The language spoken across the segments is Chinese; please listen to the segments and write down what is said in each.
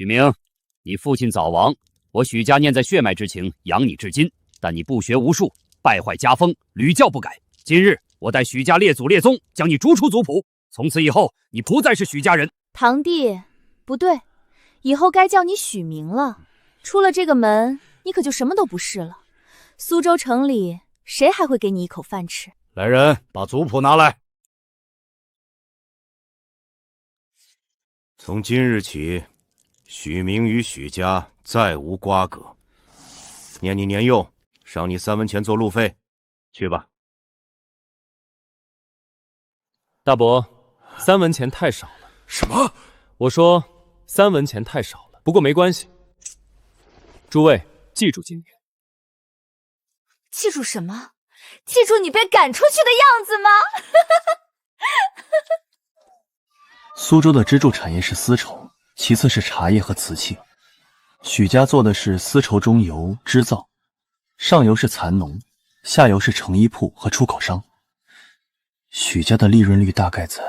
许明，你父亲早亡，我许家念在血脉之情，养你至今。但你不学无术，败坏家风，屡教不改。今日我代许家列祖列宗，将你逐出族谱。从此以后，你不再是许家人。堂弟，不对，以后该叫你许明了。出了这个门，你可就什么都不是了。苏州城里，谁还会给你一口饭吃？来人，把族谱拿来。从今日起，许明与许家再无瓜葛。念你年幼，赏你3文钱做路费，去吧。大伯，3文钱太少了。什么？我说3文钱太少了，不过没关系。诸位记住今天。记住什么？记住你被赶出去的样子吗？苏州的支柱产业是丝绸，其次是茶叶和瓷器。许家做的是丝绸中游织造，上游是蚕农，下游是成衣铺和出口商。许家的利润率大概在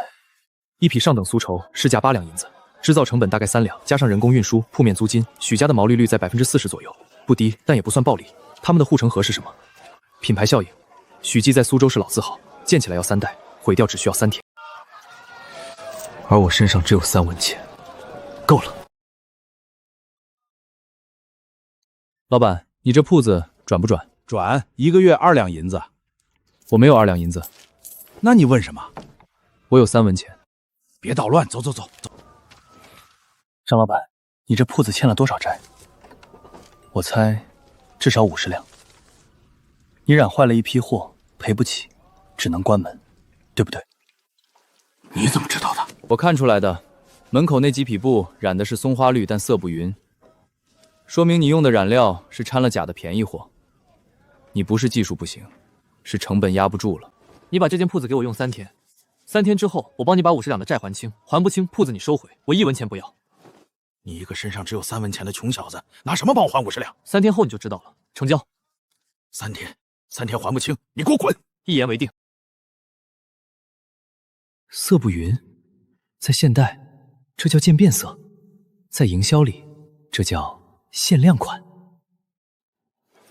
一匹上等苏绸市价8两银子，制造成本大概3两，加上人工运输、铺面租金，许家的毛利率在40%左右，不低，但也不算暴利。他们的护城河是什么？品牌效应。许记在苏州是老字号，建起来要3代，毁掉只需要3天。而我身上只有3文钱，够了。老板，你这铺子转不转？转，1个月2两银子。我没有2两银子。那你问什么？我有3文钱。别捣乱，走走走走。张老板，你这铺子欠了多少债？我猜至少50两。你染坏了一批货，赔不起，只能关门，对不对？你怎么知道的？我看出来的，门口那几匹布染的是松花绿，但色不匀，说明你用的染料是掺了假的便宜货。你不是技术不行，是成本压不住了。你把这间铺子给我用3天，3天之后我帮你把50两的债还清，还不清铺子你收回，我1文钱不要。你一个身上只有3文钱的穷小子，拿什么帮我还50两？3天后你就知道了。成交。3天还不清，你给我滚！一言为定。色不匀，在现代这叫渐变色，在营销里这叫限量款。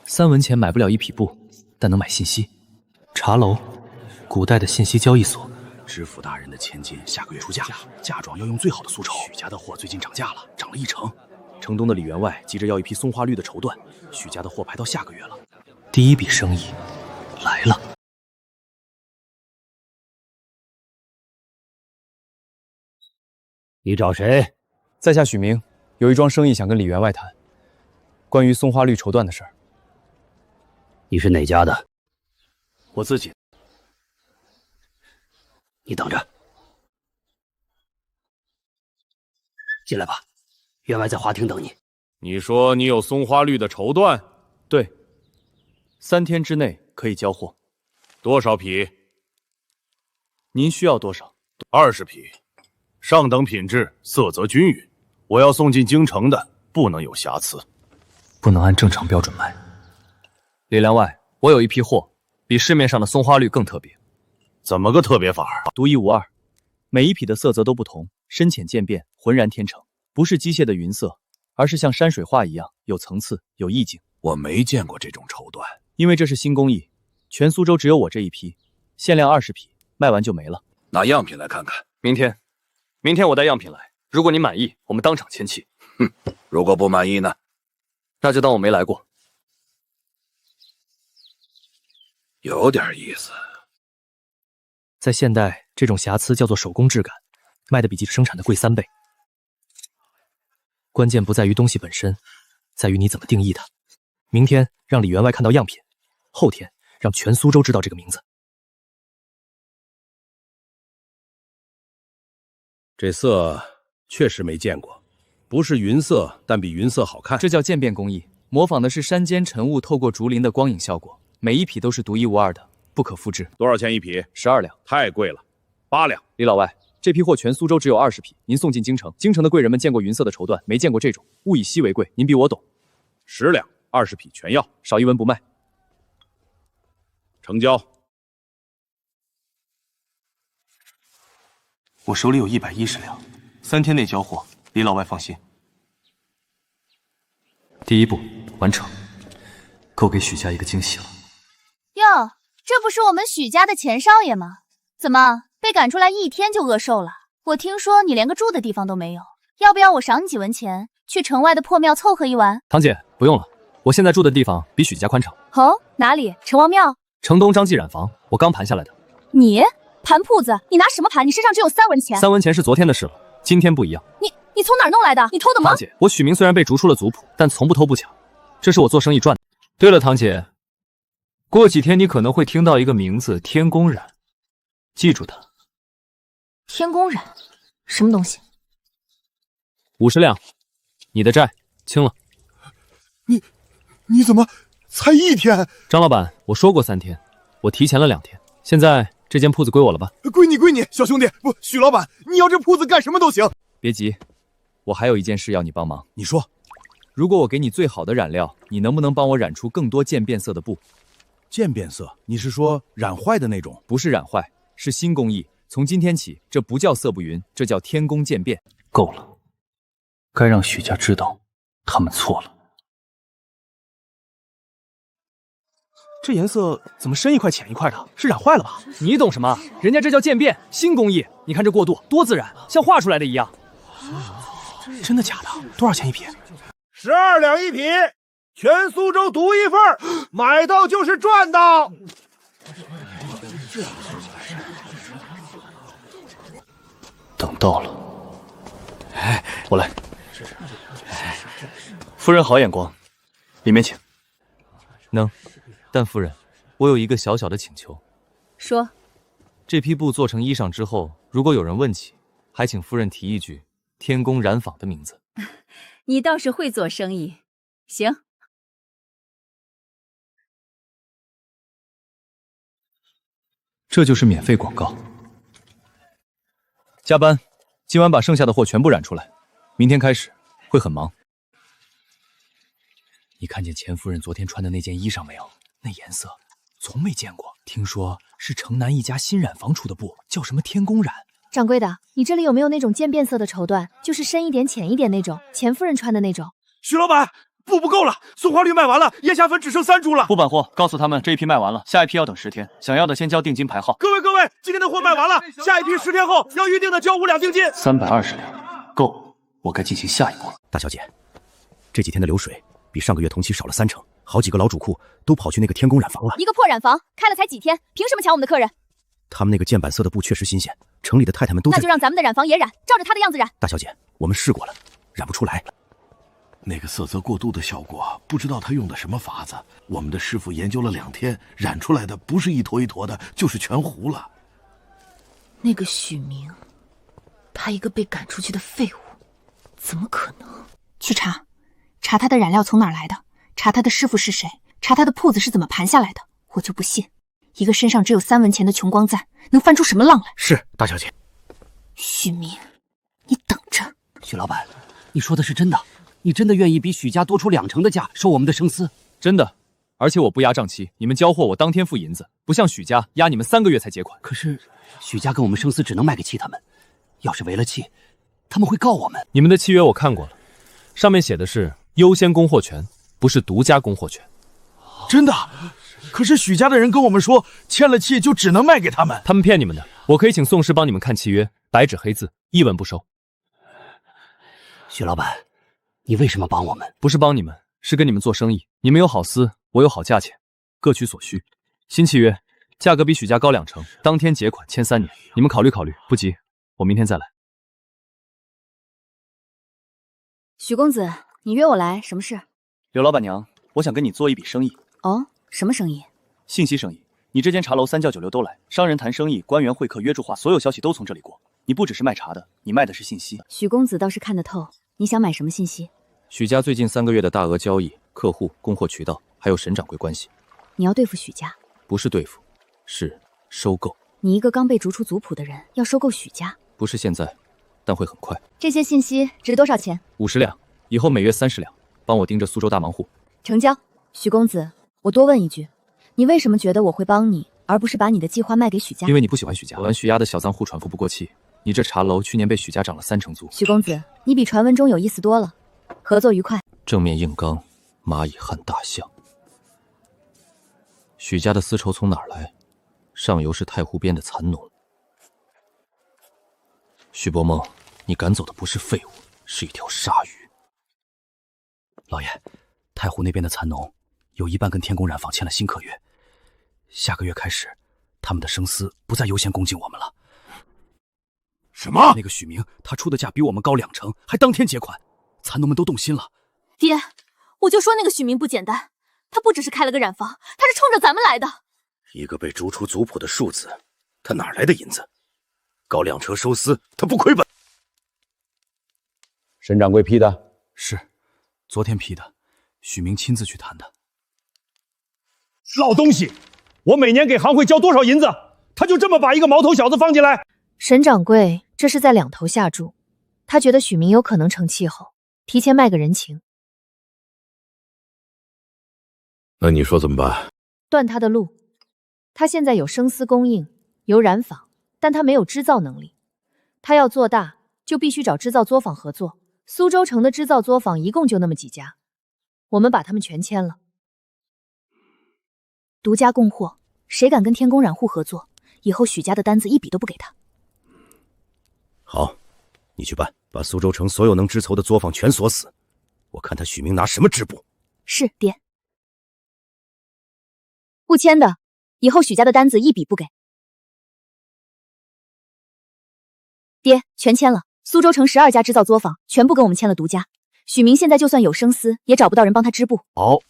3文钱买不了一匹布，但能买信息。茶楼，古代的信息交易所。知府大人的千金下个月出嫁，嫁妆要用最好的苏绸。许家的货最近涨价了，涨了1成。城东的李员外急着要一批松花绿的绸缎，许家的货排到下个月了。第一笔生意来了。你找谁？在下许明，有一桩生意想跟李员外谈，关于松花绿绸缎的事儿。你是哪家的？我自己。你等着，进来吧，员外在花厅等你。你说你有松花绿的绸缎？对，3天之内可以交货。多少匹？您需要多少？20匹，上等品质，色泽均匀。我要送进京城的，不能有瑕疵，不能按正常标准卖。李员外，我有一批货，比市面上的松花绿更特别。怎么个特别法？独一无二，每一匹的色泽都不同，深浅渐变，浑然天成，不是机械的匀色，而是像山水画一样有层次、有意境。我没见过这种绸缎，因为这是新工艺，全苏州只有我这一批，限量20匹，卖完就没了。拿样品来看看。明天我带样品来，如果你满意，我们当场签契。哼，如果不满意呢？那就当我没来过。有点意思。在现代，这种瑕疵叫做手工质感，卖的比生产的贵3倍。关键不在于东西本身，在于你怎么定义它。明天让李员外看到样品，后天让全苏州知道这个名字。这色确实没见过，不是云色，但比云色好看。这叫渐变工艺，模仿的是山间晨雾透过竹林的光影效果，每一匹都是独一无二的，不可复制。多少钱一匹？12两。太贵了，8两。李老外，这批货全苏州只有20匹，您送进京城，京城的贵人们见过云色的绸缎，没见过这种，物以稀为贵，您比我懂。10两，20匹全要，少1文不卖。成交。我手里有110两，3天内交货，李老外放心。第一步完成，够给许家一个惊喜了。哟，这不是我们许家的钱少爷吗？怎么被赶出来1天就饿瘦了？我听说你连个住的地方都没有，要不要我赏你几文钱，去城外的破庙凑合一晚？堂姐，不用了，我现在住的地方比许家宽敞。哦，哪里？城隍庙？城东张记染坊，我刚盘下来的。你盘铺子？你拿什么盘？你身上只有3文钱。3文钱是昨天的事了，今天不一样。你从哪儿弄来的？你偷的吗？堂姐，我许明虽然被逐出了族谱，但从不偷不抢，这是我做生意赚的。对了，堂姐，过几天你可能会听到一个名字——天宫染，记住它。天宫染，什么东西？50两，你的债清了。你怎么才1天？张老板，我说过3天，我提前了2天。现在这间铺子归我了吧？归你，小兄弟，不，许老板，你要这铺子干什么都行。别急，我还有一件事要你帮忙。你说，如果我给你最好的染料，你能不能帮我染出更多渐变色的布？渐变色？你是说染坏的那种？不是染坏，是新工艺。从今天起，这不叫色不匀，这叫天工渐变。够了，该让许家知道，他们错了。这颜色怎么深一块浅一块的？是染坏了吧？你懂什么？人家这叫渐变，新工艺。你看这过渡多自然，像画出来的一样。真的假的？多少钱一匹？12两1匹，全苏州独一份，买到就是赚到。等到了，我来。夫人好眼光，里面请。能，但夫人，我有一个小小的请求。说。这批布做成衣裳之后，如果有人问起，还请夫人提一句天宫染坊的名字。你倒是会做生意。行。这就是免费广告。加班，今晚把剩下的货全部染出来，明天开始会很忙。你看见钱夫人昨天穿的那件衣裳没有？那颜色从没见过，听说是城南一家新染坊出的布，叫什么天宫染。掌柜的，你这里有没有那种渐变色的绸缎，就是深一点浅一点那种，钱夫人穿的那种？许老板，布不够了，松花绿卖完了，烟霞粉只剩3株了。不版货，告诉他们这一批卖完了，下一批要等10天，想要的先交定金排号。各位，今天的货卖完了，下一批10天后要预定的交5两定金。320两，够，我该进行下一步了。大小姐，这几天的流水比上个月同期少了30%，好几个老主顾都跑去那个天宫染坊了。一个破染坊开了才几天，凭什么抢我们的客人？他们那个渐板色的布确实新鲜，城里的太太们都在。那就让咱们的染坊也染，照着他的样子染。大小姐，我们试过了，染不出来。那个色泽过度的效果，不知道他用的什么法子。我们的师傅研究了2天，染出来的不是一坨一坨的，就是全糊了。那个许明，他一个被赶出去的废物，怎么可能？去查他的染料从哪儿来的，查他的师傅是谁，查他的铺子是怎么盘下来的。我就不信，一个身上只有3文钱的穷光蛋，能翻出什么浪来？是，大小姐。许明，你等着。许老板，你说的是真的？你真的愿意比许家多出2成的价收我们的生丝？真的，而且我不压账期，你们交货我当天付银子，不像许家压你们3个月才结款。可是许家跟我们生丝只能卖给契他们，要是违了契，他们会告我们。你们的契约我看过了，上面写的是优先供货权，不是独家供货权。真的？可是许家的人跟我们说，签了契就只能卖给他们。他们骗你们的，我可以请宋师帮你们看契约，白纸黑字，一文不收。许老板，你为什么帮我们？不是帮你们，是跟你们做生意。你们有好丝，我有好价钱，各取所需。新契约，价格比许家高2成，当天结款，签3年。你们考虑考虑，不急，我明天再来。许公子，你约我来，什么事？刘老板娘，我想跟你做一笔生意。哦，什么生意？信息生意。你这间茶楼3教9流都来，商人谈生意，官员会客约住话，所有消息都从这里过。你不只是卖茶的，你卖的是信息。许公子倒是看得透，你想买什么信息？许家最近3个月的大额交易、客户、供货渠道，还有沈掌柜关系。你要对付许家？不是对付，是收购。你一个刚被逐出族谱的人，要收购许家？不是现在，但会很快。这些信息值多少钱？50两，以后每月30两，帮我盯着苏州大忙户。成交。许公子，我多问一句，你为什么觉得我会帮你，而不是把你的计划卖给许家？因为你不喜欢许家，我许家的小账户喘不过气。你这茶楼去年被许家涨了3成租。许公子，你比传闻中有意思多了。合作愉快。正面硬刚，蚂蚁撼大象。许家的丝绸从哪儿来？上游是太湖边的蚕农。许伯梦，你赶走的不是废物，是一条鲨鱼。老爷，太湖那边的蚕农有一半跟天宫染坊签了新客约，下个月开始，他们的生丝不再优先供给我们了。什么？那个许明，他出的价比我们高2成，还当天结款，蚕农们都动心了。爹，我就说那个许明不简单，他不只是开了个染坊，他是冲着咱们来的。一个被逐出族谱的庶子，他哪来的银子？高2成收丝，他不亏本。沈掌柜批的？是，昨天批的，许明亲自去谈的。老东西，我每年给行会交多少银子，他就这么把一个毛头小子放进来？沈掌柜这是在两头下注，他觉得许明有可能成气候，提前卖个人情。那你说怎么办？断他的路。他现在有生丝供应，有染坊，但他没有织造能力。他要做大，就必须找织造作坊合作。苏州城的织造作坊一共就那么几家，我们把他们全签了，独家供货。谁敢跟天宫染户合作，以后许家的单子一笔都不给他。好，你去办，把苏州城所有能织绸的作坊全锁死。我看他许明拿什么织布。是，爹。不签的，以后许家的单子一笔不给。爹，全签了。苏州城12家织造作坊全部跟我们签了独家。许明现在就算有生丝，也找不到人帮他织布。好，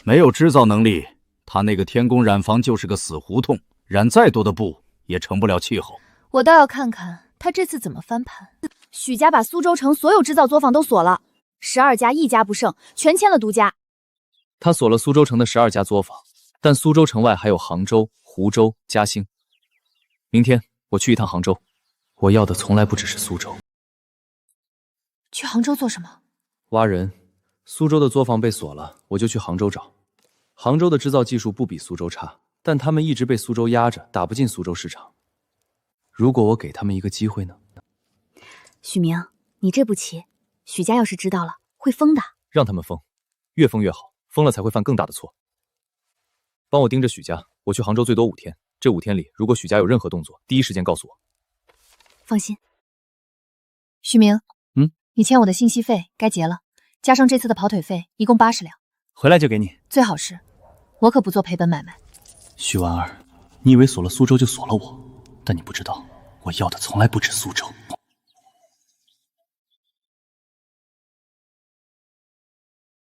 没有织造能力，他那个天宫染坊就是个死胡同，染再多的布也成不了气候。我倒要看看他这次怎么翻盘。许家把苏州城所有织造作坊都锁了，12家一家不剩，全签了独家。他锁了苏州城的12家作坊，但苏州城外还有杭州、湖州、嘉兴。明天我去一趟杭州。我要的从来不只是苏州。去杭州做什么？挖人。苏州的作坊被锁了，我就去杭州找。杭州的织造技术不比苏州差，但他们一直被苏州压着，打不进苏州市场。如果我给他们一个机会呢？许明，你这步棋，许家要是知道了，会疯的。让他们疯，越疯越好，疯了才会犯更大的错。帮我盯着许家，我去杭州最多5天。这5天里，如果许家有任何动作，第一时间告诉我。放心。许明，你欠我的信息费该结了，加上这次的跑腿费，一共80两。回来就给你。最好是，我可不做赔本买卖。许婉儿，你以为锁了苏州就锁了我？但你不知道，我要的从来不止苏州。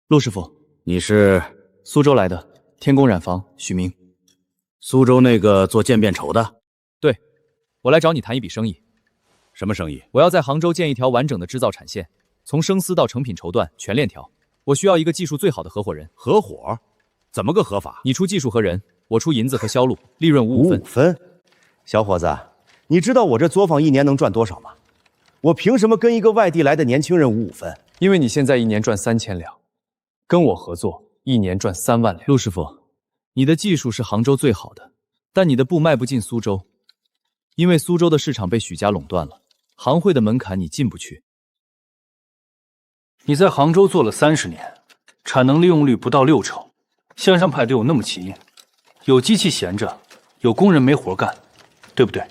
陆师傅，你是苏州来的，天宫染坊许明。苏州那个做渐变绸的？对，我来找你谈一笔生意。什么生意？我要在杭州建一条完整的织造产线，从生丝到成品绸缎全链条。我需要一个技术最好的合伙人。合伙？怎么个合法？你出技术和人，我出银子和销路，利润55分。小伙子，你知道我这作坊一年能赚多少吗？我凭什么跟一个外地来的年轻人55分？因为你现在一年赚3000两，跟我合作一年赚3万两。陆师傅，你的技术是杭州最好的，但你的布卖不进苏州，因为苏州的市场被许家垄断了，行会的门槛你进不去。你在杭州做了30年，产能利用率不到6成，向上派对有那么起因？有机器闲着，有工人没活干，对不对？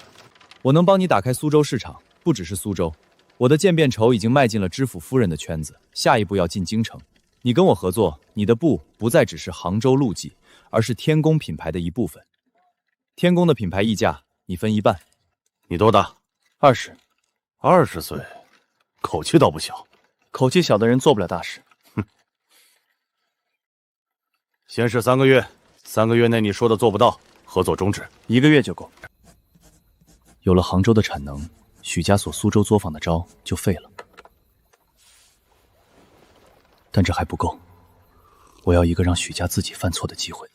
我能帮你打开苏州市场，不只是苏州，我的渐变绸已经迈进了知府夫人的圈子，下一步要进京城。你跟我合作，你的布不再只是杭州路记，而是天宫品牌的一部分。天宫的品牌溢价你分1半。你多大？20。20岁，口气倒不小。口气小的人做不了大事。哼。先是3个月，3个月内你说的做不到，合作终止。1个月就够。有了杭州的产能，许家所苏州作坊的招就废了。但这还不够，我要一个让许家自己犯错的机会。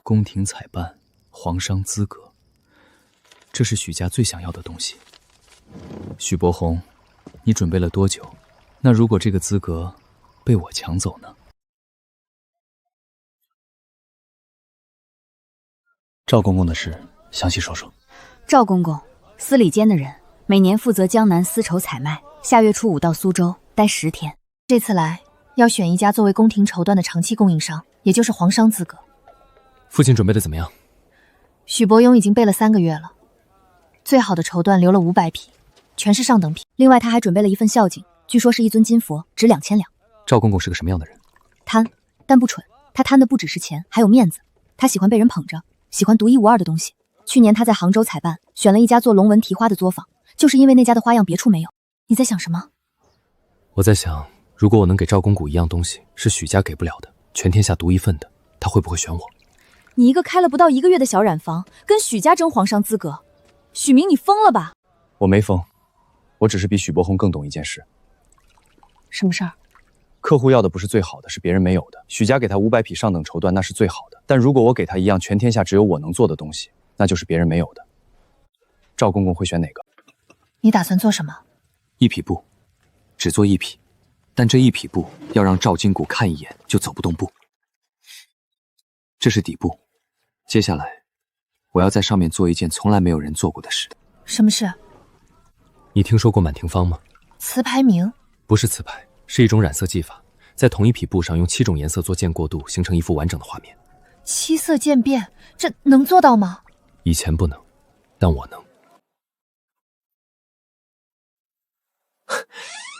宫廷采办，皇商资格，这是许家最想要的东西。许伯宏，你准备了多久？那如果这个资格被我抢走呢？赵公公的事，详细说说。赵公公，司礼监的人，每年负责江南丝绸采卖，下月初5到苏州待10天。这次来要选一家作为宫廷绸缎的长期供应商，也就是皇商资格。父亲准备的怎么样？许伯庸已经备了3个月了，最好的绸缎留了500匹，全是上等品。另外他还准备了一份孝敬，据说是一尊金佛，值2000两。赵公公是个什么样的人？贪，但不蠢。他贪的不只是钱，还有面子。他喜欢被人捧着，喜欢独一无二的东西。去年他在杭州采办，选了一家做龙纹提花的作坊，就是因为那家的花样别处没有。你在想什么？我在想，如果我能给赵公公一样东西，是许家给不了的，全天下独一份的，他会不会选我？你一个开了不到1个月的小染坊，跟许家争皇商资格，许明你疯了吧？我没疯，我只是比许伯宏更懂一件事。什么事儿？客户要的不是最好的，是别人没有的。许家给他500匹上等绸缎，那是最好的。但如果我给他一样全天下只有我能做的东西，那就是别人没有的。赵公公会选哪个？你打算做什么？1匹布，只做1匹，但这1匹布要让赵金谷看一眼就走不动步。这是底部，接下来我要在上面做一件从来没有人做过的事。什么事？你听说过满庭芳吗？瓷牌名？不是瓷牌，是一种染色技法，在同一匹布上用7种颜色做渐过渡，形成一幅完整的画面。7色渐变，这能做到吗？以前不能，但我能。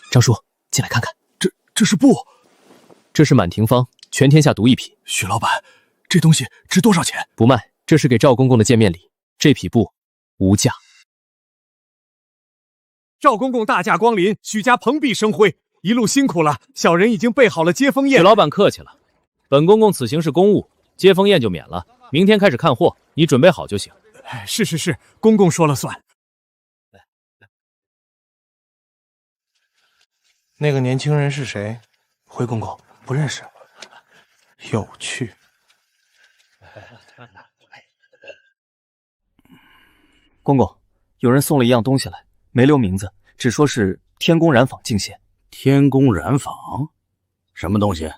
张叔，进来看看。这是布，这是满庭芳，全天下独1匹。许老板，这东西值多少钱？不卖，这是给赵公公的见面礼。这匹布无价。赵公公大驾光临，许家蓬荜生辉，一路辛苦了。小人已经备好了接风宴。许老板客气了，本公公此行是公务，接风宴就免了。明天开始看货，你准备好就行。是，公公说了算。那个年轻人是谁？回公公不认识。有趣。公公，有人送了一样东西来，没留名字，只说是天宫染坊进献。天宫染坊？什么东西？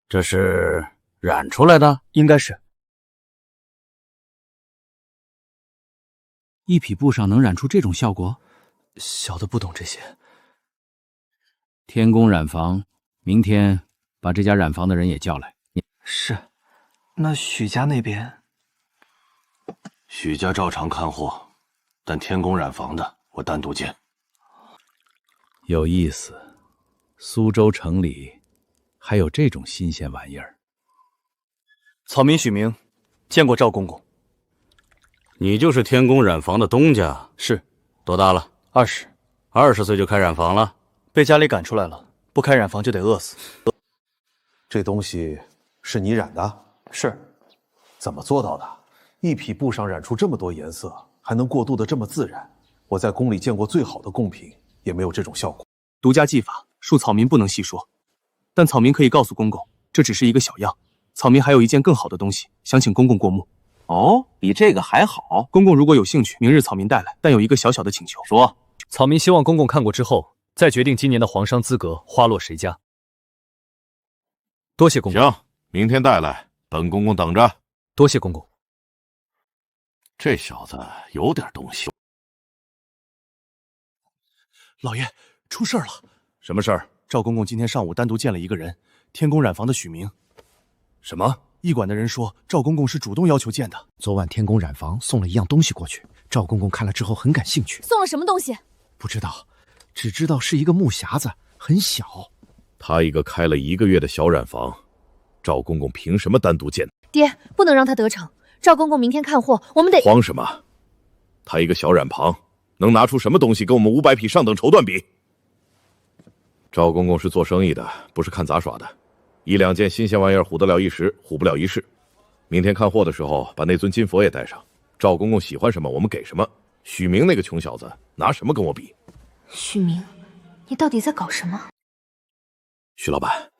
这是染出来的？应该是。1匹布上能染出这种效果？小的不懂这些。天宫染坊，明天把这家染坊的人也叫来。是。那许家那边？许家照常看货，但天宫染坊的我单独见。有意思，苏州城里还有这种新鲜玩意儿。草民许明，见过赵公公。你就是天宫染坊的东家？是。多大了？20。20岁就开染坊了？被家里赶出来了，不开染坊就得饿死。这东西是你染的？是。怎么做到的？1匹布上染出这么多颜色，还能过渡的这么自然。我在宫里见过最好的贡品，也没有这种效果。独家技法，恕草民不能细说，但草民可以告诉公公，这只是一个小样。草民还有一件更好的东西，想请公公过目。哦，比这个还好。公公如果有兴趣，明日草民带来，但有一个小小的请求。说。草民希望公公看过之后，再决定今年的皇商资格花落谁家。多谢公公。行，明天带来，本公公等着。多谢公公。这小子有点东西。老爷，出事了！什么事儿？赵公公今天上午单独见了一个人，天宫染坊的许明。什么？驿馆的人说，赵公公是主动要求见的。昨晚天宫染坊送了一样东西过去，赵公公看了之后很感兴趣。送了什么东西？不知道，只知道是一个木匣子，很小。他一个开了1个月的小染坊，赵公公凭什么单独见？爹，不能让他得逞。赵公公明天看货，我们得……慌什么？他一个小染坊，能拿出什么东西跟我们500匹上等绸缎比？赵公公是做生意的，不是看杂耍的。1、2件新鲜玩意儿唬得了一时，唬不了一世。明天看货的时候，把那尊金佛也带上。赵公公喜欢什么，我们给什么。许明那个穷小子，拿什么跟我比？许明，你到底在搞什么？许老板，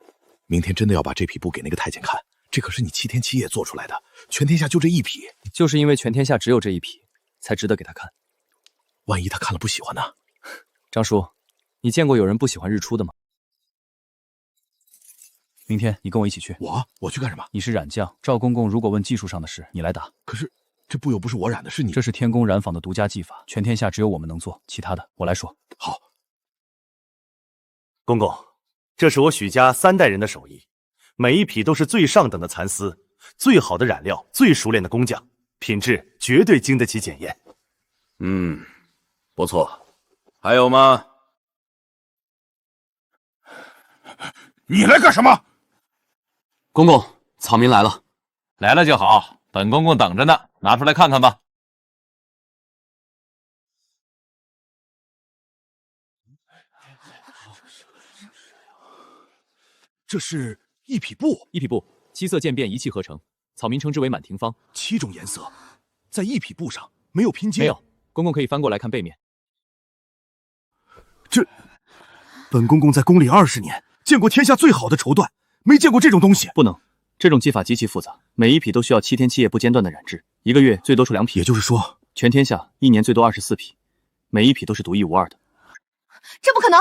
明天真的要把这匹布给那个太监看，这可是你7天7夜做出来的，全天下就这1匹。就是因为全天下只有这1匹，才值得给他看。万一他看了不喜欢呢？张叔，你见过有人不喜欢日出的吗？明天你跟我一起去。我去干什么？你是染匠，赵公公如果问技术上的事，你来答。可是这布又不是我染的，是你。这是天宫染坊的独家技法，全天下只有我们能做，其他的我来说。好。公公，这是我许家3代人的手艺，每一匹都是最上等的蚕丝，最好的染料，最熟练的工匠，品质绝对经得起检验。不错。还有吗？你来干什么？公公，草民来了。来了就好，本公公等着呢，拿出来看看吧。这是一匹布，一匹布，7色渐变，一气呵成，草民称之为满庭芳。7种颜色，在一匹布上没有拼接。没有，公公可以翻过来看背面。本公公在宫里20年，见过天下最好的绸缎，没见过这种东西。不能，这种技法极其复杂，每一匹都需要7天7夜不间断的染制，1个月最多出2匹。也就是说，全天下1年最多24匹，每一匹都是独一无二的。这不可能！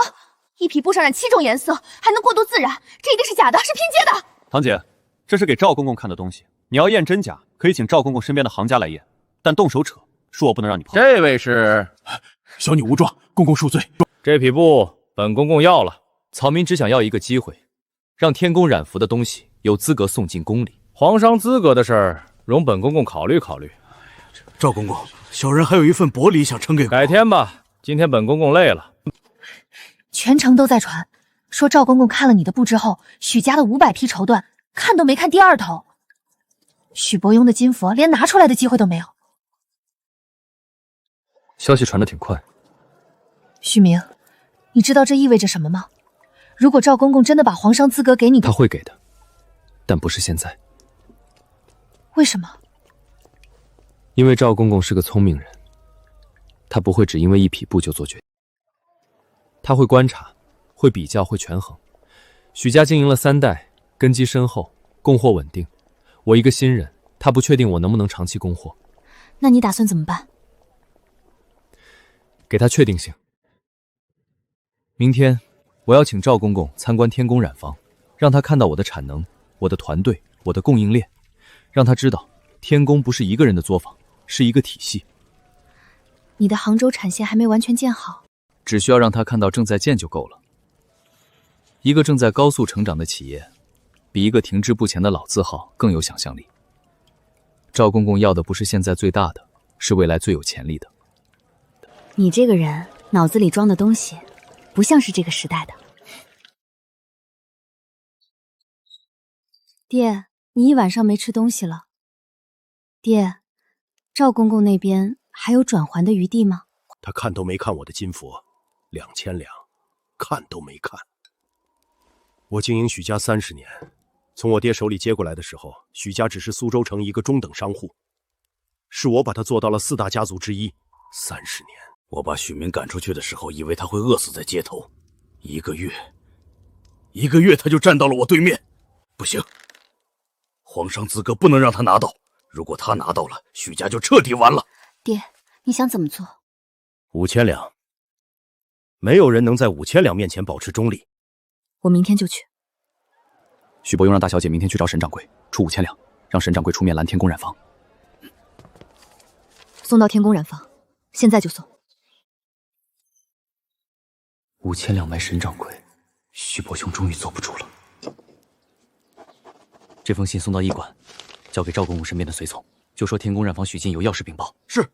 一匹布上染7种颜色，还能过度自染，这一定是假的，是拼接的。堂姐，这是给赵公公看的东西，你要验真假，可以请赵公公身边的行家来验，但动手扯，恕我不能让你碰。这位是小女无状，公公恕罪。这匹布本公公要了，草民只想要一个机会，让天宫染服的东西有资格送进宫里。皇商资格的事儿，容本公公考虑考虑。赵公公，小人还有一份薄礼想呈给。改天吧，今天本公公累了。全城都在传，说赵公公看了你的布之后，许家的500匹绸缎看都没看第2头。许伯庸的金佛连拿出来的机会都没有。消息传得挺快。许明，你知道这意味着什么吗？如果赵公公真的把皇商资格给你，他会给的，但不是现在。为什么？因为赵公公是个聪明人，他不会只因为一匹布就做决定。他会观察，会比较，会权衡。许家经营了3代，根基深厚，供货稳定。我一个新人，他不确定我能不能长期供货。那你打算怎么办？给他确定性。明天我要请赵公公参观天宫染坊，让他看到我的产能、我的团队、我的供应链，让他知道天宫不是一个人的作坊，是一个体系。你的杭州产线还没完全建好，只需要让他看到正在建就够了。一个正在高速成长的企业，比一个停滞不前的老字号更有想象力。赵公公要的不是现在最大的，是未来最有潜力的。你这个人脑子里装的东西，不像是这个时代的。爹，你一晚上没吃东西了。爹，赵公公那边还有转还的余地吗？他看都没看我的金佛，2000两，看都没看。我经营许家30年，从我爹手里接过来的时候，许家只是苏州城一个中等商户，是我把他做到了4大家族之一。30年，我把许明赶出去的时候，以为他会饿死在街头，1个月他就站到了我对面。不行，皇商资格不能让他拿到，如果他拿到了，许家就彻底完了。爹，你想怎么做？5000两，没有人能在5000两面前保持中立。我明天就去。许伯庸让大小姐明天去找沈掌柜，出5000两，让沈掌柜出面拦天宫染坊。送到天宫染坊，现在就送。5000两卖沈掌柜，许伯庸终于坐不住了。这封信送到驿馆，交给赵公公身边的随从，就说天宫染坊许进有要事禀报。是。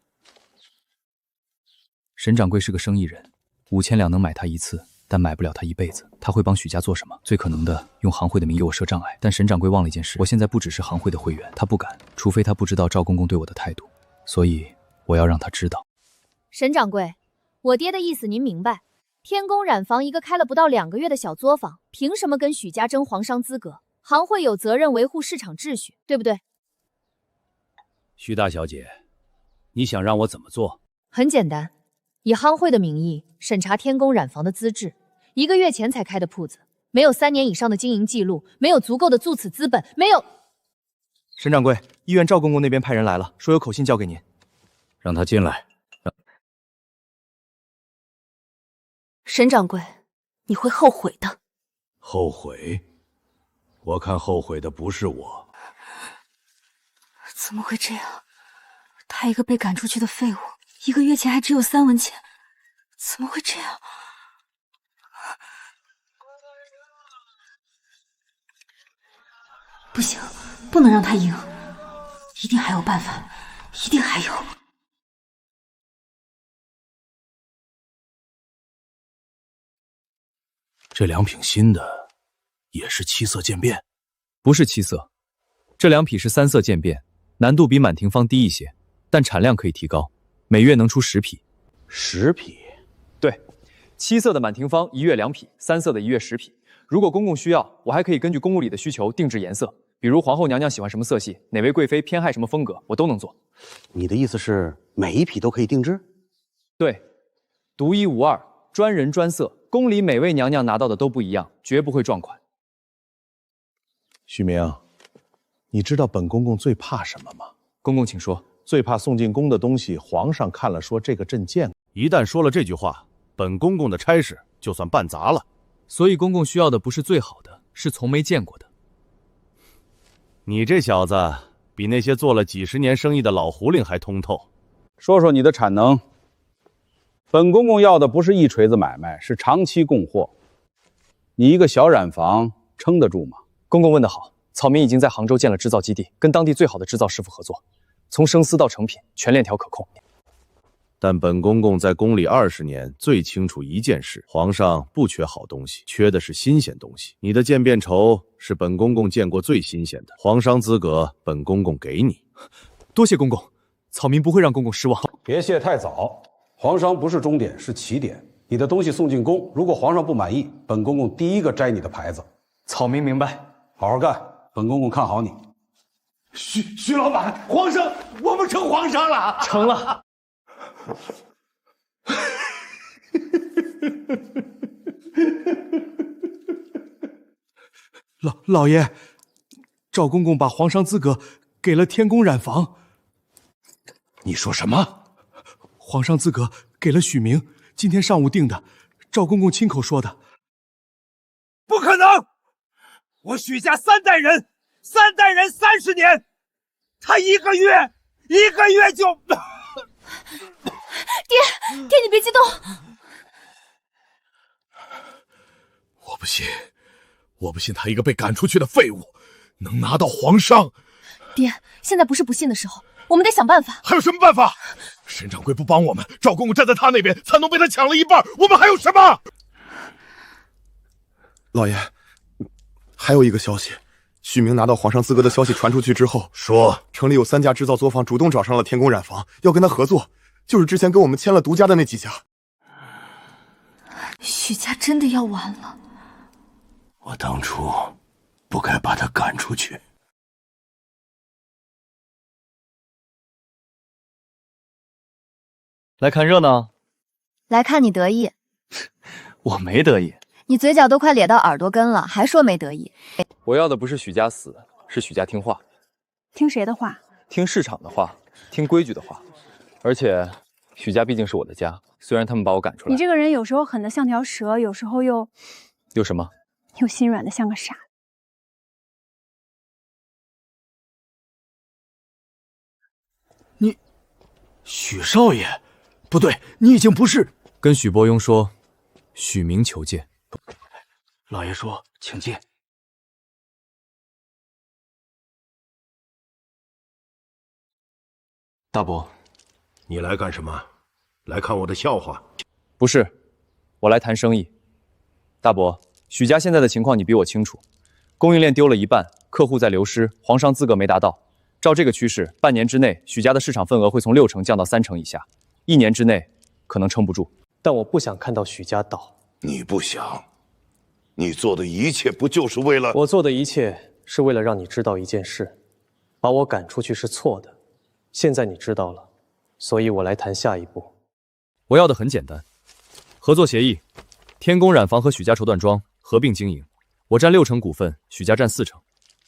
沈掌柜是个生意人，5000两能买他一次，但买不了他一辈子。他会帮许家做什么？最可能的，用行会的名义给我设障碍。但沈掌柜忘了一件事，我现在不只是行会的会员，他不敢，除非他不知道赵公公对我的态度，所以我要让他知道。沈掌柜，我爹的意思您明白？天宫染坊一个开了不到2个月的小作坊，凭什么跟许家争皇商资格？行会有责任维护市场秩序，对不对？徐大小姐，你想让我怎么做？很简单，以行会的名义审查天宫染坊的资质，1个月前才开的铺子，没有3年以上的经营记录，没有足够的注此资本，没有。沈掌柜，医院赵公公那边派人来了，说有口信交给您，让他进来。沈掌柜，你会后悔的。后悔？我看后悔的不是我。怎么会这样？他一个被赶出去的废物，1个月前还只有3文钱，怎么会这样？不行，不能让他赢，一定还有办法，一定还有。这两品新的也是7色渐变？不是7色，这两匹是3色渐变，难度比满庭芳低一些，但产量可以提高，每月能出10匹。10匹？对，7色的满庭芳1月2匹，3色的1月10匹。如果公公需要，我还可以根据公务里的需求定制颜色，比如皇后娘娘喜欢什么色系，哪位贵妃偏爱什么风格，我都能做。你的意思是每一匹都可以定制？对，独一无二，专人专色，宫里每位娘娘拿到的都不一样，绝不会撞款。许明，你知道本公公最怕什么吗？公公请说。最怕送进宫的东西，皇上看了说这个朕见过。一旦说了这句话，本公公的差事就算办砸了。所以公公需要的不是最好的，是从没见过的。你这小子比那些做了几10年生意的老狐狸还通透。说说你的产能。本公公要的不是一锤子买卖，是长期供货。你一个小染坊撑得住吗？公公问得好，草民已经在杭州建了制造基地，跟当地最好的制造师傅合作，从生丝到成品全链条可控。但本公公在宫里20年，最清楚一件事：皇上不缺好东西，缺的是新鲜东西。你的渐变绸是本公公见过最新鲜的，皇商资格本公公给你。多谢公公，草民不会让公公失望。别谢太早，皇商不是终点，是起点。你的东西送进宫，如果皇上不满意，本公公第一个摘你的牌子。草民明白，好好干，本公公看好你。徐老板，皇上，我们成皇上了，成了。老爷，赵公公把皇商资格给了天宫染坊。你说什么？皇上资格给了许明，今天上午定的，赵公公亲口说的。不可能！我许家3代人30年，他一个月就……爹，你别激动。我不信他一个被赶出去的废物能拿到皇上。爹，现在不是不信的时候，我们得想办法。还有什么办法？沈掌柜不帮我们，赵公公站在他那边，蚕农被他抢了一半，我们还有什么？老爷，还有一个消息，许明拿到皇上资格的消息传出去之后，说城里有3家制造作坊主动找上了天宫染坊，要跟他合作，就是之前跟我们签了独家的那几家。许家真的要完了。我当初不该把他赶出去。来看热闹，来看你得意。我没得意，你嘴角都快咧到耳朵根了，还说没得意。我要的不是许家死，是许家听话。听谁的话？听市场的话，听规矩的话。而且许家毕竟是我的家，虽然他们把我赶出来。你这个人有时候狠得像条蛇，有时候又什么？又心软得像个傻。你，许少爷，不对，你已经不是。跟许伯庸说，许明求见。老爷说，请进。大伯，你来干什么？来看我的笑话？不是，我来谈生意。大伯，许家现在的情况你比我清楚，供应链丢了一半，客户在流失，皇商资格没达到。照这个趋势，半年之内，许家的市场份额会从60%降到3%以下，1年之内可能撑不住。但我不想看到许家倒。你不想？你做的一切不就是为了……我做的一切是为了让你知道一件事，把我赶出去是错的。现在你知道了，所以我来谈下一步。我要的很简单，合作协议，天宫染坊和许家绸缎庄合并经营，我占60%股份，许家占40%。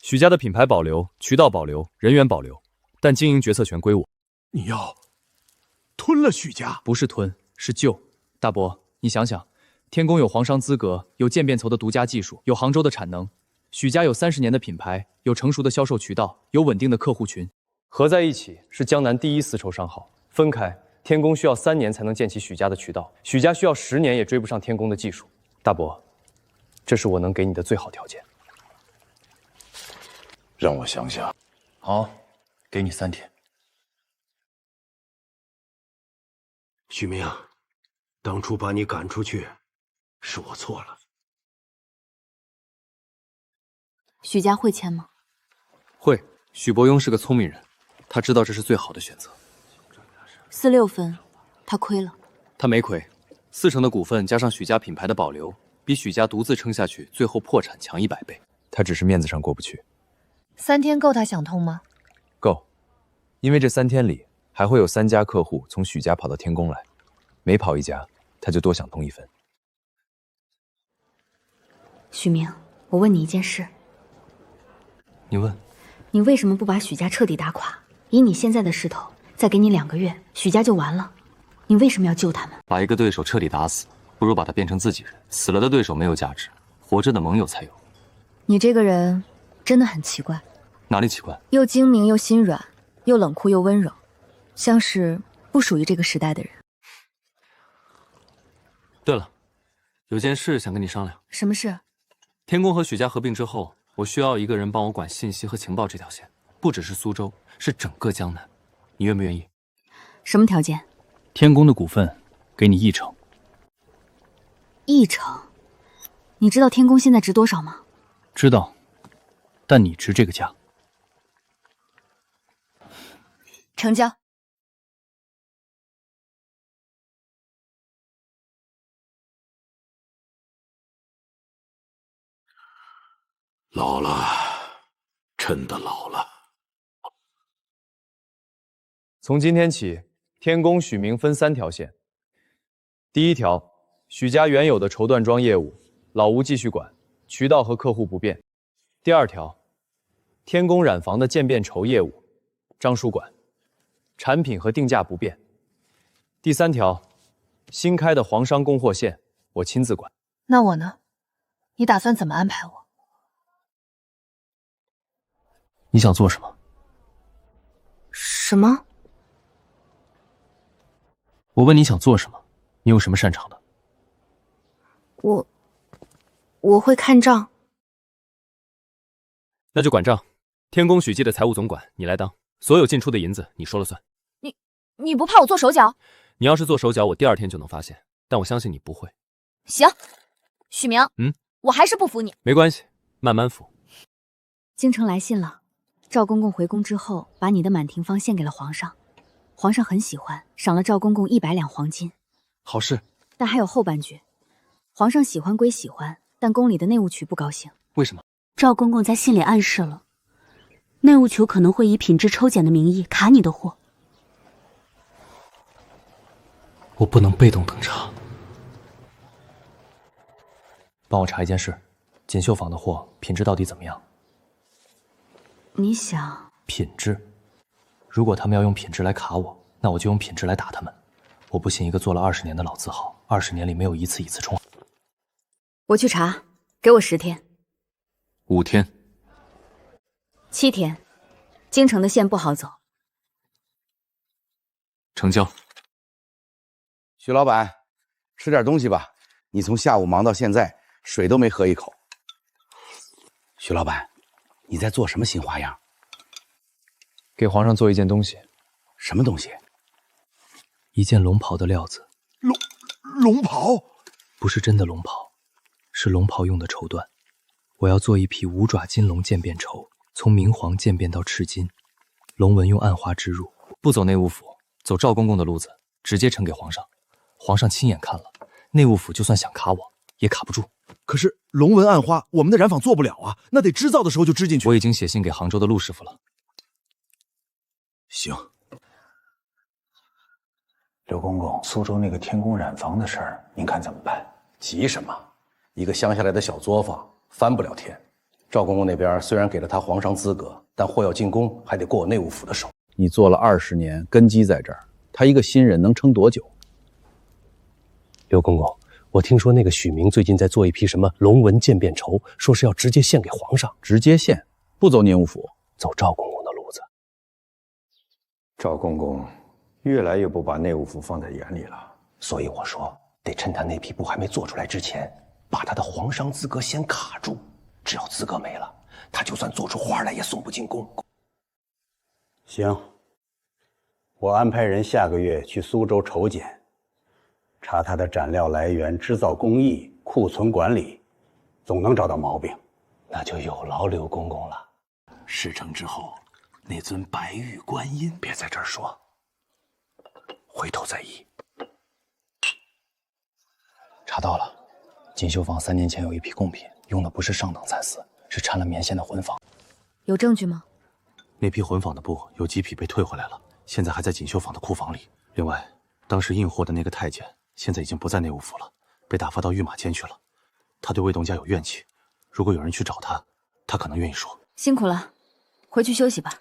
许家的品牌保留，渠道保留，人员保留，但经营决策权归我。你要吞了许家？不是吞，是救。大伯，你想想，天宫有皇商资格，有渐变绸的独家技术，有杭州的产能；许家有30年的品牌，有成熟的销售渠道，有稳定的客户群。合在一起是江南第一丝绸商号，分开，天宫需要3年才能建起许家的渠道，许家需要10年也追不上天宫的技术。大伯，这是我能给你的最好条件。让我想想。好，给你3天。许明，当初把你赶出去，是我错了。许家会签吗？会。许伯庸是个聪明人，他知道这是最好的选择。46分，他亏了。他没亏，4成的股份加上许家品牌的保留，比许家独自撑下去最后破产强100倍。他只是面子上过不去。3天够他想通吗？够，因为这3天里还会有3家客户从许家跑到天宫来，每跑一家，他就多想通1分。许明，我问你一件事。你问。你为什么不把许家彻底打垮？以你现在的势头，再给你2个月，许家就完了。你为什么要救他们？把一个对手彻底打死，不如把他变成自己人。死了的对手没有价值，活着的盟友才有。你这个人真的很奇怪。哪里奇怪？又精明又心软，又冷酷又温柔，像是不属于这个时代的人。对了，有件事想跟你商量。什么事？天宫和许家合并之后，我需要一个人帮我管信息和情报这条线，不只是苏州，是整个江南。你愿不愿意？什么条件？天宫的股份给你1成。1成？你知道天宫现在值多少吗？知道，但你值这个价。成交。老了，真的老了。从今天起，天宫许明分3条线。第1条，许家原有的绸缎庄业务，老吴继续管，渠道和客户不变。第2条，天宫染坊的渐变绸业务，张叔管，产品和定价不变。第3条，新开的黄商供货线，我亲自管。那我呢？你打算怎么安排我？你想做什么？什么？我问你想做什么？你有什么擅长的？我会看账。那就管账。天宫许记的财务总管你来当，所有进出的银子你说了算。你不怕我做手脚？你要是做手脚，我第2天就能发现，但我相信你不会。行，许明，我还是不服你。没关系，慢慢服。京城来信了，赵公公回宫之后，把你的满庭芳献给了皇上，皇上很喜欢，赏了赵公公100两黄金。好事。但还有后半句，皇上喜欢归喜欢，但宫里的内务局不高兴。为什么？赵公公在信里暗示了，内务局可能会以品质抽检的名义卡你的货。我不能被动等查。帮我查一件事，锦绣坊的货品质到底怎么样？你想？品质？如果他们要用品质来卡我，那我就用品质来打他们。我不信一个做了20年的老字号，20年里没有一次冲。我去查，给我10天。5天。7天。京城的线不好走。成交。许老板，吃点东西吧。你从下午忙到现在，水都没喝一口。许老板，你在做什么新花样？给皇上做一件东西。什么东西？一件龙袍的料子。龙袍？不是真的龙袍，是龙袍用的绸缎。我要做一匹5爪金龙渐变绸，从明黄渐变到赤金，龙纹用暗花织入。不走内务府，走赵公公的路子，直接呈给皇上。皇上亲眼看了，内务府就算想卡我，也卡不住。可是龙纹暗花，我们的染坊做不了啊，那得织造的时候就织进去。我已经写信给杭州的陆师傅了。行。刘公公，苏州那个天宫染坊的事儿，您看怎么办？急什么？一个乡下来的小作坊，翻不了天。赵公公那边虽然给了他皇商资格，但货要进宫，还得过我内务府的手。你做了20年，根基在这儿，他一个新人能撑多久？刘公公，我听说那个许明最近在做一批什么龙纹渐变绸，说是要直接献给皇上。直接献，不走宁武府，走赵公公的路子。赵公公越来越不把内务府放在眼里了，所以我说得趁他那批布还没做出来之前，把他的皇商资格先卡住。只要资格没了，他就算做出花来也送不进宫。行，我安排人下个月去苏州筹检，查他的染料来源、制造工艺、库存管理，总能找到毛病。那就有劳刘公公了。事成之后，那尊白玉观音，别在这儿说，回头再议。查到了，锦绣坊3年前有一批贡品，用的不是上等蚕丝，是掺了棉线的混纺。有证据吗？那批混纺的布有几匹被退回来了，现在还在锦绣坊的库房里。另外，当时运货的那个太监现在已经不在内务府了，被打发到御马监去了。他对魏东家有怨气，如果有人去找他，他可能愿意说。辛苦了，回去休息吧。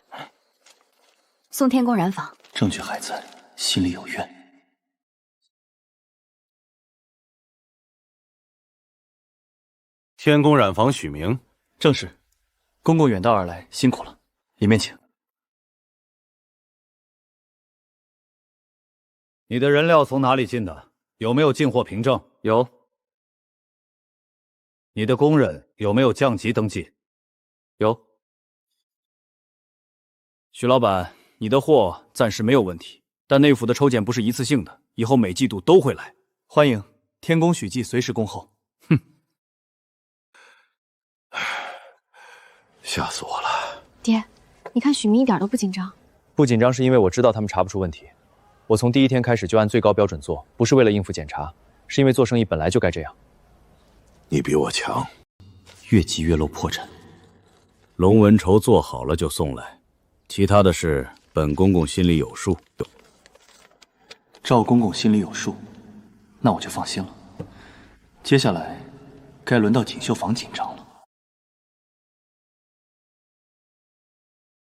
送天宫染坊。证据还在，心里有怨。天宫染坊许明，正是。公公远道而来，辛苦了，里面请。你的人料从哪里进的？有没有进货凭证？有。你的工人有没有降级登记？有。徐老板，你的货暂时没有问题，但内府的抽检不是一次性的，以后每季度都会来。欢迎天宫许记随时恭候。哼，吓死我了。爹，你看许明一点都不紧张。不紧张是因为我知道他们查不出问题。我从第一天开始就按最高标准做，不是为了应付检查，是因为做生意本来就该这样。你比我强，越急越露破绽。龙纹绸做好了就送来，其他的事本公公心里有数。赵公公心里有数，那我就放心了。接下来，该轮到锦绣坊紧张了。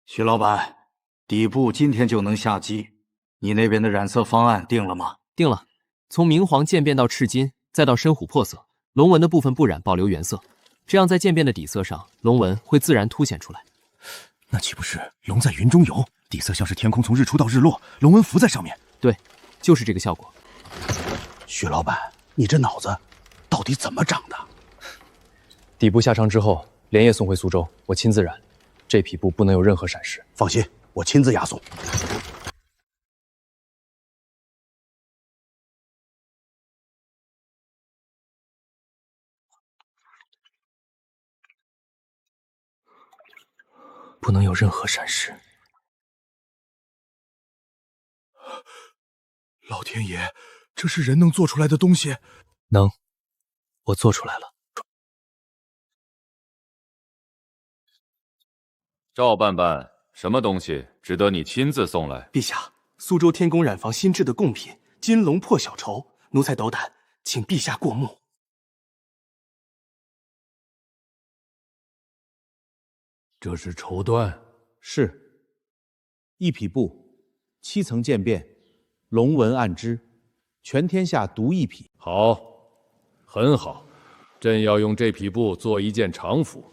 徐老板，底部今天就能下机，你那边的染色方案定了吗？定了，从明黄渐变到赤金，再到深琥珀色，龙纹的部分不染，保留原色，这样在渐变的底色上，龙纹会自然凸显出来。那岂不是龙在云中游，底色像是天空从日出到日落，龙纹浮在上面？对，就是这个效果。徐老板，你这脑子到底怎么长的？底部下trang之后，连夜送回苏州，我亲自染，这匹布不能有任何闪失。放心，我亲自押送。不能有任何闪失。老天爷，这是人能做出来的东西？能，我做出来了。赵办办，什么东西值得你亲自送来？陛下，苏州天宫染坊新制的贡品金龙破晓绸，奴才斗胆，请陛下过目。这是绸缎，是一匹布，7层渐变，龙纹暗织，全天下独一匹。好，很好，朕要用这匹布做一件常服。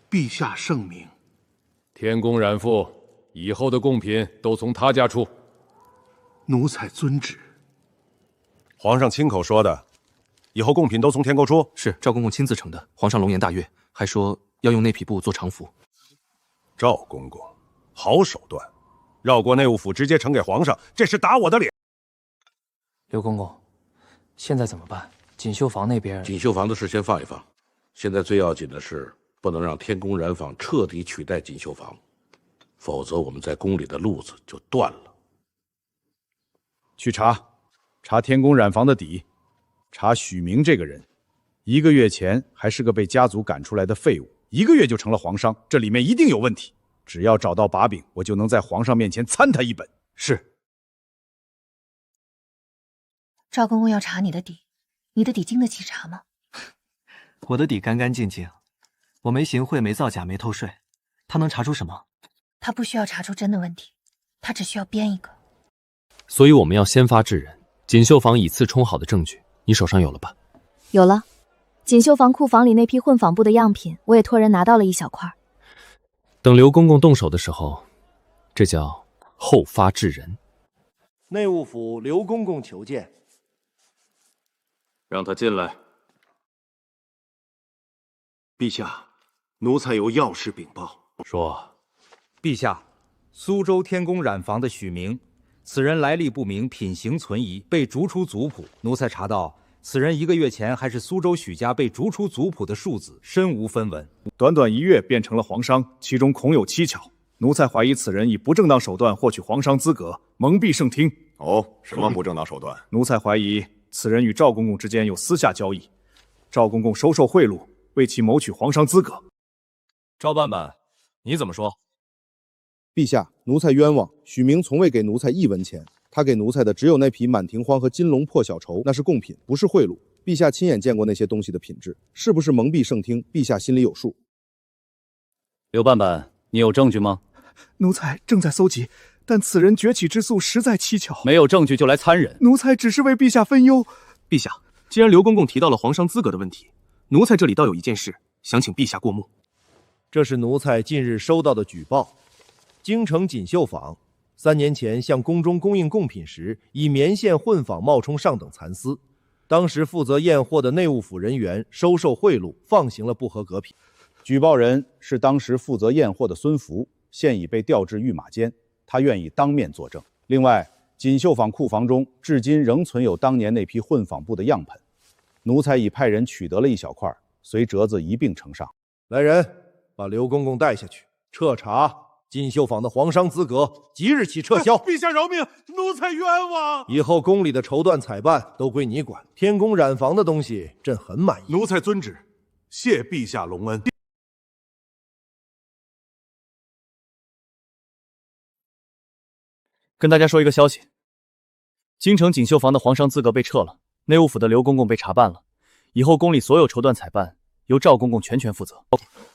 陛下圣明。天宫染妇以后的贡品都从他家出。奴才遵旨。皇上亲口说的，以后贡品都从天沟出。是赵公公亲自呈的，皇上龙颜大悦，还说要用那匹布做常服。赵公公，好手段，绕过内务府直接呈给皇上，这是打我的脸。刘公公，现在怎么办？锦绣坊那边，锦绣坊的事先放一放，现在最要紧的是不能让天宫染坊彻底取代锦绣坊，否则我们在宫里的路子就断了。去查天宫染坊的底，查许明这个人，1个月前还是个被家族赶出来的废物，1个月就成了皇商，这里面一定有问题。只要找到把柄，我就能在皇上面前参他一本。是。赵公公要查你的底，你的底经得起查吗？我的底干干净净，我没行贿，没造假，没偷税，他能查出什么？他不需要查出真的问题，他只需要编一个。所以我们要先发制人。锦绣坊以次充好的证据，你手上有了吧？有了。锦绣坊库房里那批混纺布的样品，我也托人拿到了一小块。等刘公公动手的时候，这叫后发制人。内务府刘公公求见。让他进来。陛下，奴才有要事禀报。说，陛下，苏州天宫染坊的许明，此人来历不明，品行存疑，被逐出族谱。奴才查到，此人1个月前还是苏州许家被逐出族谱的庶子，身无分文。短短1月变成了皇商，其中恐有蹊跷。奴才怀疑此人以不正当手段获取皇商资格，蒙蔽圣听。什么不正当手段？奴才怀疑此人与赵公公之间有私下交易，赵公公收受贿赂，为其谋取皇商资格。赵半半，你怎么说？陛下，奴才冤枉，许明从未给奴才1文钱，他给奴才的只有那匹满庭荒和金龙破晓绸，那是贡品，不是贿赂。陛下亲眼见过那些东西的品质，是不是蒙蔽圣听？陛下心里有数。刘半半，你有证据吗？奴才正在搜集，但此人崛起之速实在蹊跷。没有证据就来参人，奴才只是为陛下分忧。陛下，既然刘公公提到了皇商资格的问题，奴才这里倒有一件事，想请陛下过目。这是奴才近日收到的举报。京城锦绣坊3年前向宫中供应贡品时，以棉线混纺冒充上等蚕丝，当时负责验货的内务府人员收受贿赂，放行了不合格品。举报人是当时负责验货的孙福，现已被调至御马监，他愿意当面作证。另外，锦绣坊库房中至今仍存有当年那批混纺布的样本，奴才已派人取得了1小块，随折子一并呈上。来人，把刘公公带下去，彻查锦绣坊的皇商资格，即日起撤销。陛下饶命，奴才冤枉。以后宫里的绸缎采办都归你管，天宫染坊的东西朕很满意。奴才遵旨，谢陛下隆恩。跟大家说一个消息，京城锦绣坊的皇商资格被撤了，内务府的刘公公被查办了，以后宫里所有绸缎采办由赵公公全权负责。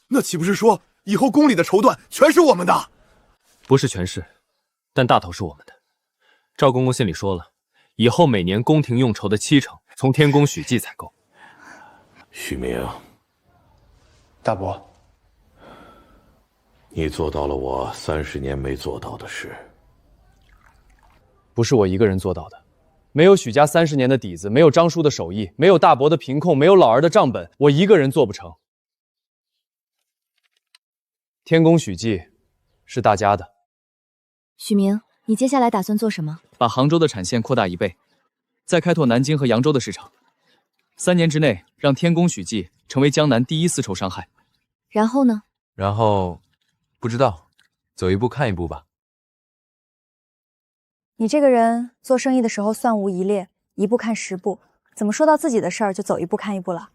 那岂不是说以后宫里的绸缎全是我们的？不是全是，但大头是我们的。赵公公信里说了，以后每年宫廷用绸的70%从天宫许记采购。许明，大伯，你做到了我30年没做到的事。不是我一个人做到的，没有许家30年的底子，没有张叔的手艺，没有大伯的凭控，没有老儿的账本，我一个人做不成。天宫许记是大家的。许明，你接下来打算做什么？把杭州的产线扩大1倍，再开拓南京和扬州的市场。3年之内，让天宫许记成为江南第1丝绸商海。然后呢？然后，不知道，走一步看一步吧。你这个人做生意的时候算无一列，一步看10步，怎么说到自己的事儿就走一步看一步了？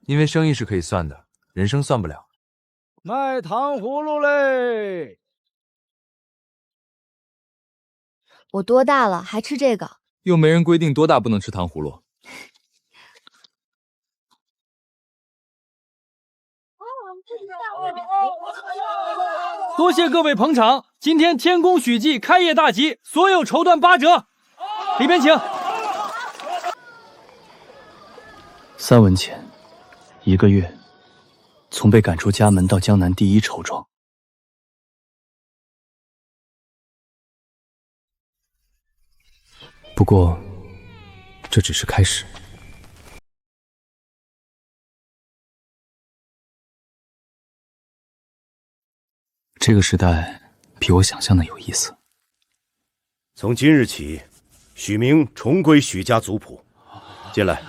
因为生意是可以算的，人生算不了。卖糖葫芦嘞！我多大了还吃这个？又没人规定多大不能吃糖葫芦。多谢各位捧场，今天天宫许记开业大吉，所有绸缎8折，里边请。3文钱，1个月，从被赶出家门到江南第1绸庄。不过，这只是开始。这个时代比我想象的有意思。从今日起，许明重归许家族谱。进来，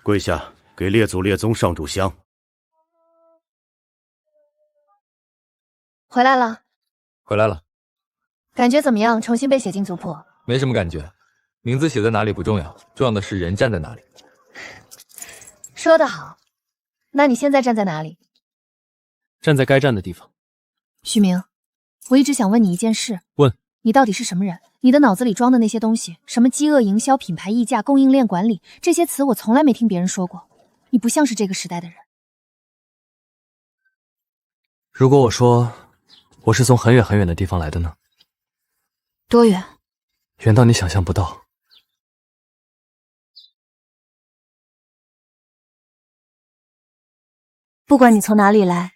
跪下，给列祖列宗上炷香。回来了，回来了，感觉怎么样？重新被写进族谱？没什么感觉，名字写在哪里不重要，重要的是人站在哪里。说得好，那你现在站在哪里？站在该站的地方。许明，我一直想问你一件事。问。你到底是什么人？你的脑子里装的那些东西，什么饥饿营销、品牌溢价、供应链管理，这些词我从来没听别人说过。你不像是这个时代的人。如果我说我是从很远很远的地方来的呢？多远？远到你想象不到。不管你从哪里来，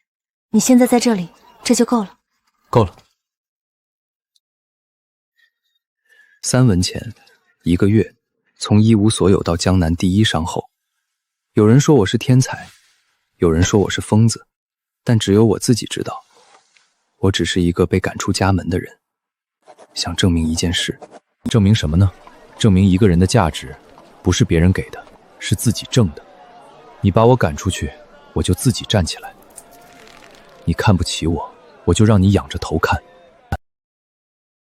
你现在在这里，这就够了。够了。3文钱，1个月，从一无所有到江南第1商后。有人说我是天才，有人说我是疯子，但只有我自己知道，我只是一个被赶出家门的人，想证明一件事。证明什么呢？证明一个人的价值不是别人给的，是自己挣的。你把我赶出去，我就自己站起来；你看不起我，我就让你仰着头看。